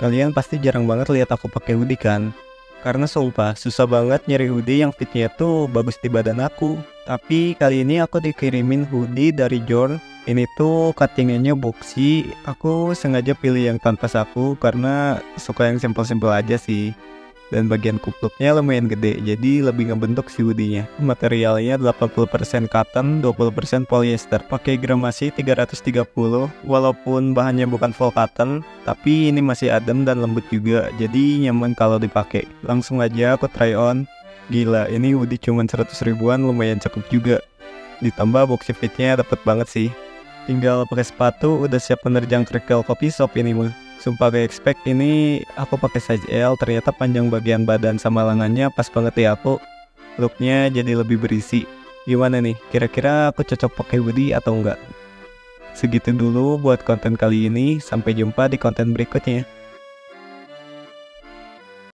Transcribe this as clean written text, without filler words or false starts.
Kalian pasti jarang banget lihat aku pakai hoodie kan? Karena sumpah susah banget nyari hoodie yang fitnya tuh bagus di badan aku. Tapi kali ini aku dikirimin hoodie dari Jorn. Ini tuh cuttingannya boxy. Aku sengaja pilih yang tanpa saku karena suka yang simple-simple aja sih. Dan bagian kupluknya lumayan gede, jadi lebih ngebentuk si hoodie-nya. Materialnya 80% cotton, 20% polyester. Pakai gramasi 330, walaupun bahannya bukan full cotton, tapi ini masih adem dan lembut juga, jadi nyaman kalau dipakai. Langsung aja aku try on. Gila, ini hoodie cuman 100 ribuan, lumayan cakep juga. Ditambah boxy fitnya dapet banget sih. Tinggal pakai sepatu udah siap menerjang kerikil coffee shop ini mah. Sumpah gak expect ini aku pakai size L, ternyata panjang bagian badan sama lengannya pas banget di aku. Looknya jadi lebih berisi. Gimana nih? Kira-kira aku cocok pakai hoodie atau enggak? Segitu dulu buat konten kali ini. Sampai jumpa di konten berikutnya.